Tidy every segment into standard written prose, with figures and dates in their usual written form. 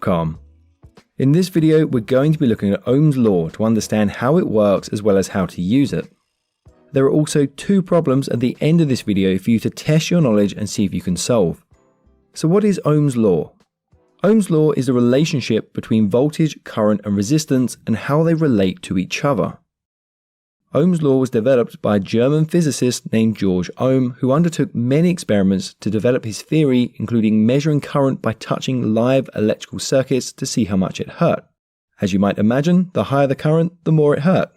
Com. In this video, we're going to be looking at Ohm's law to understand how it works as well as how to use it. There are also two problems at the end of this video for you to test your knowledge and see if you can solve. So what is Ohm's law? Ohm's law is the relationship between voltage, current and resistance and how they relate to each other. Ohm's law was developed by a German physicist named George Ohm, who undertook many experiments to develop his theory, including measuring current by touching live electrical circuits to see how much it hurt. As you might imagine, the higher the current, the more it hurt.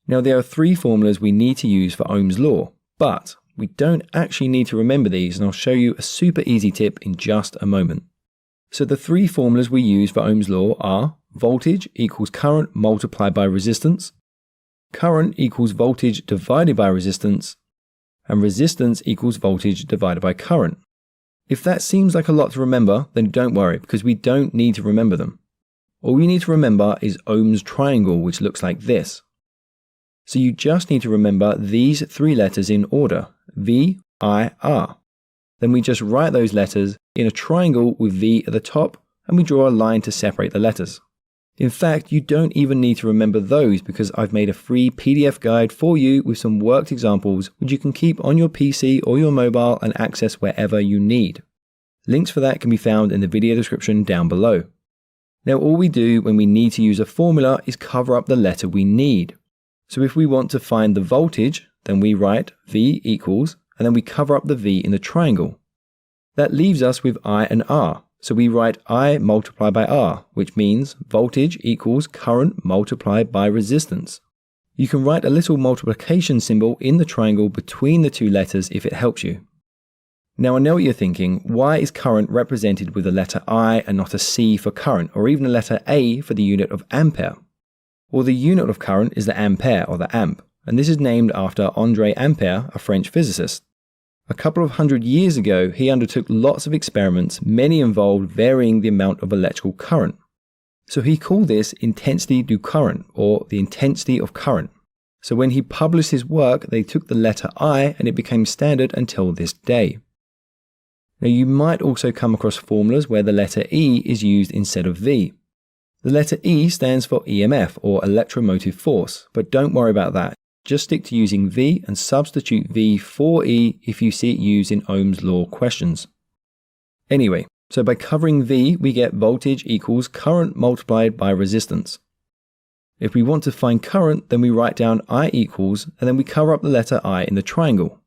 Now there are three formulas we need to use for Ohm's law, but we don't actually need to remember these, and I'll show you a super easy tip in just a moment. So the three formulas we use for Ohm's law are voltage equals current multiplied by resistance, current equals voltage divided by resistance, and resistance equals voltage divided by current. If that seems like a lot to remember, then don't worry, because we don't need to remember them. All you need to remember is Ohm's triangle, which looks like this. So you just need to remember these three letters in order, V, I, R. Then we just write those letters in a triangle with V at the top, and we draw a line to separate the letters. In fact, you don't even need to remember those because I've made a free PDF guide for you with some worked examples which you can keep on your PC or your mobile and access wherever you need. Links for that can be found in the video description down below. Now all we do when we need to use a formula is cover up the letter we need. So if we want to find the voltage, then we write V equals, and then we cover up the V in the triangle. That leaves us with I and R. So we write I multiplied by R, which means voltage equals current multiplied by resistance. You can write a little multiplication symbol in the triangle between the two letters if it helps you. Now I know what you're thinking, why is current represented with the letter I and not a C for current, or even a letter A for the unit of ampere? Well, the unit of current is the ampere, or the amp, and this is named after André Ampère, a French physicist. A couple of hundred years ago, he undertook lots of experiments, many involved varying the amount of electrical current. So he called this intensity du current, or the intensity of current. So when he published his work, they took the letter I and it became standard until this day. Now you might also come across formulas where the letter E is used instead of V. The letter E stands for EMF, or electromotive force, but don't worry about that. Just stick to using V and substitute V for E if you see it used in Ohm's law questions. Anyway, so by covering V, we get voltage equals current multiplied by resistance. If we want to find current, then we write down I equals, and then we cover up the letter I in the triangle.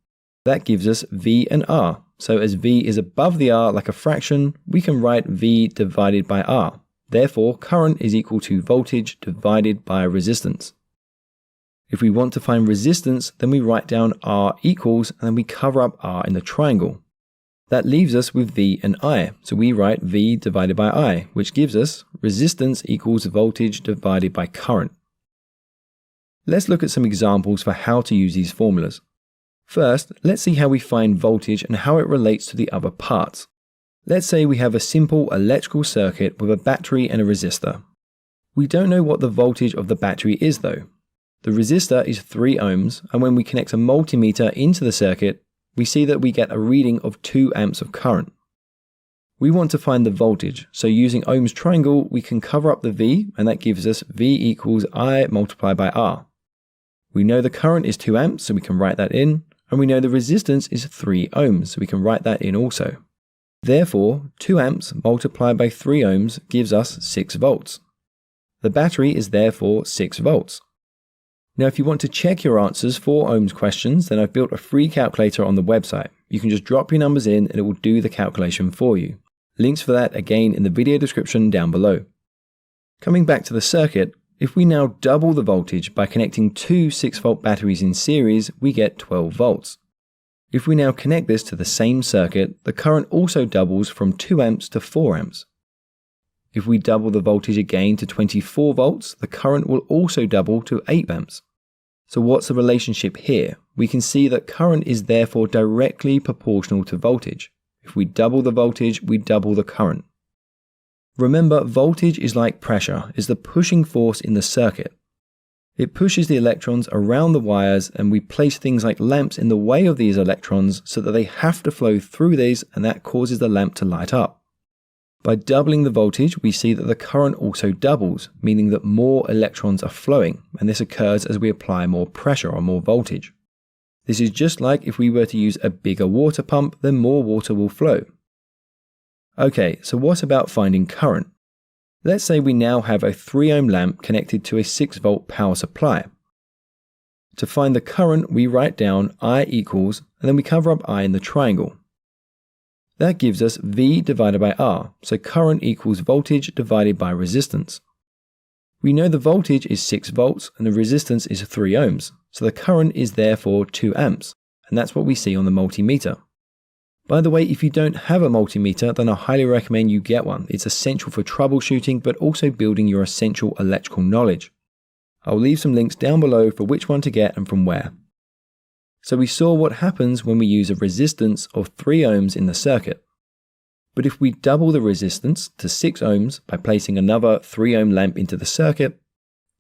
That gives us V and R. So as V is above the R like a fraction, we can write V divided by R. Therefore, current is equal to voltage divided by resistance. If we want to find resistance, then we write down R equals, and then we cover up R in the triangle. That leaves us with V and I, so we write V divided by I, which gives us resistance equals voltage divided by current. Let's look at some examples for how to use these formulas. First, let's see how we find voltage and how it relates to the other parts. Let's say we have a simple electrical circuit with a battery and a resistor. We don't know what the voltage of the battery is though. The resistor is 3 ohms, and when we connect a multimeter into the circuit, we see that we get a reading of 2 amps of current. We want to find the voltage, so using Ohm's triangle, we can cover up the V, and that gives us V equals I multiplied by R. We know the current is 2 amps, so we can write that in, and we know the resistance is 3 ohms, so we can write that in also. Therefore, 2 amps multiplied by 3 ohms gives us 6 volts. The battery is therefore 6 volts. Now if you want to check your answers for Ohm's questions, then I've built a free calculator on the website. You can just drop your numbers in and it will do the calculation for you. Links for that again in the video description down below. Coming back to the circuit, if we now double the voltage by connecting 2 6-volt batteries in series, we get 12 volts. If we now connect this to the same circuit, the current also doubles from 2 amps to 4 amps. If we double the voltage again to 24 volts, the current will also double to 8 amps. So what's the relationship here? We can see that current is therefore directly proportional to voltage. If we double the voltage, we double the current. Remember, voltage is like pressure, is the pushing force in the circuit. It pushes the electrons around the wires, and we place things like lamps in the way of these electrons so that they have to flow through these, and that causes the lamp to light up. By doubling the voltage, we see that the current also doubles, meaning that more electrons are flowing, and this occurs as we apply more pressure or more voltage. This is just like if we were to use a bigger water pump, then more water will flow. Okay, so what about finding current? Let's say we now have a 3 ohm lamp connected to a 6 volt power supply. To find the current, we write down I equals, and then we cover up I in the triangle. That gives us V divided by R, so current equals voltage divided by resistance. We know the voltage is 6 volts and the resistance is 3 ohms, so the current is therefore 2 amps, and that's what we see on the multimeter. By the way, if you don't have a multimeter, then I highly recommend you get one. It's essential for troubleshooting, but also building your essential electrical knowledge. I'll leave some links down below for which one to get and from where. So we saw what happens when we use a resistance of 3 ohms in the circuit. But if we double the resistance to 6 ohms by placing another 3 ohm lamp into the circuit,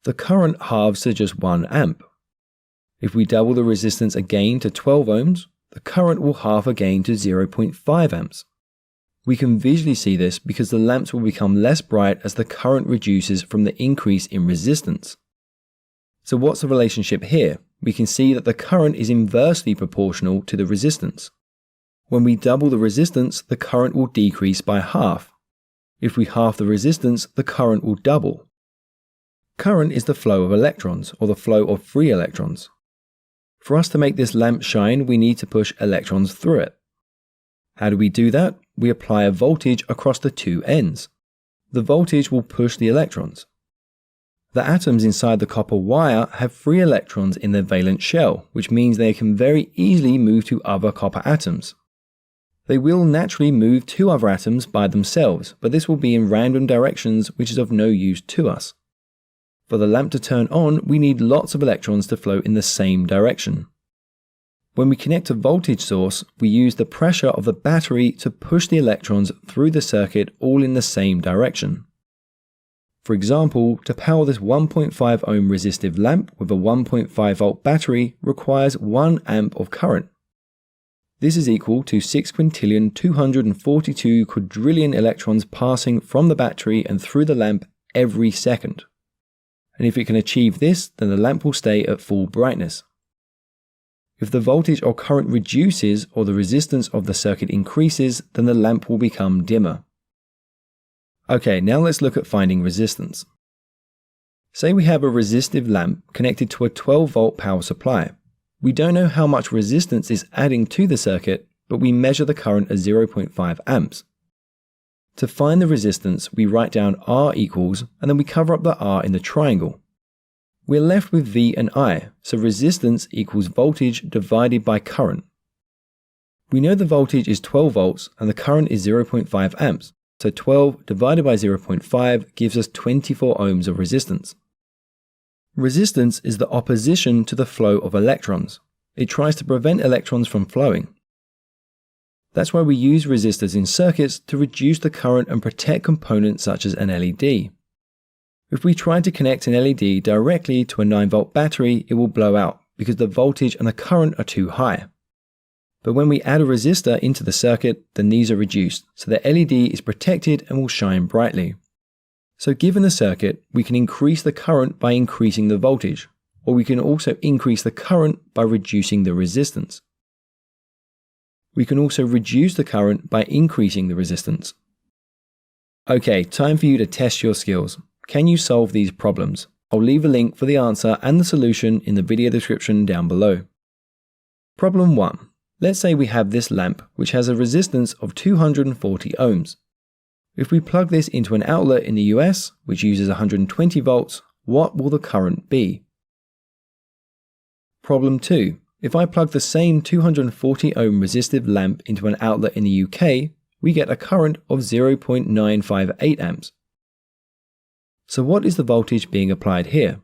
the current halves to just 1 amp. If we double the resistance again to 12 ohms, the current will halve again to 0.5 amps. We can visually see this because the lamps will become less bright as the current reduces from the increase in resistance. So what's the relationship here? We can see that the current is inversely proportional to the resistance. When we double the resistance, the current will decrease by half. If we halve the resistance, the current will double. Current is the flow of electrons, or the flow of free electrons. For us to make this lamp shine, we need to push electrons through it. How do we do that? We apply a voltage across the two ends. The voltage will push the electrons. The atoms inside the copper wire have free electrons in their valence shell, which means they can very easily move to other copper atoms. They will naturally move to other atoms by themselves, but this will be in random directions, which is of no use to us. For the lamp to turn on, we need lots of electrons to flow in the same direction. When we connect a voltage source, we use the pressure of the battery to push the electrons through the circuit all in the same direction. For example, to power this 1.5 ohm resistive lamp with a 1.5 volt battery requires 1 amp of current. This is equal to 6,242 quadrillion electrons passing from the battery and through the lamp every second. And if it can achieve this, then the lamp will stay at full brightness. If the voltage or current reduces or the resistance of the circuit increases, then the lamp will become dimmer. Okay, now let's look at finding resistance. Say we have a resistive lamp connected to a 12 volt power supply. We don't know how much resistance is adding to the circuit, but we measure the current as 0.5 amps. To find the resistance, we write down R equals, and then we cover up the R in the triangle. We're left with V and I, so resistance equals voltage divided by current. We know the voltage is 12 volts and the current is 0.5 amps. So 12 divided by 0.5 gives us 24 ohms of resistance. Resistance is the opposition to the flow of electrons. It tries to prevent electrons from flowing. That's why we use resistors in circuits to reduce the current and protect components such as an LED. If we try to connect an LED directly to a 9 volt battery, it will blow out because the voltage and the current are too high. But when we add a resistor into the circuit, then these are reduced, so the LED is protected and will shine brightly. So given the circuit, we can increase the current by increasing the voltage, or we can also increase the current by reducing the resistance. We can also reduce the current by increasing the resistance. Okay, time for you to test your skills. Can you solve these problems? I'll leave a link for the answer and the solution in the video description down below. Problem 1. Let's say we have this lamp which has a resistance of 240 ohms. If we plug this into an outlet in the US, which uses 120 volts, what will the current be? Problem 2. If I plug the same 240 ohm resistive lamp into an outlet in the UK, we get a current of 0.958 amps. So what is the voltage being applied here?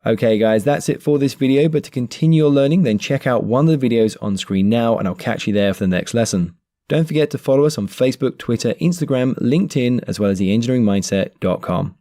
Okay guys, that's it for this video, but to continue your learning, then check out one of the videos on screen now and I'll catch you there for the next lesson. Don't forget to follow us on Facebook, Twitter, Instagram, LinkedIn, as well as theengineeringmindset.com.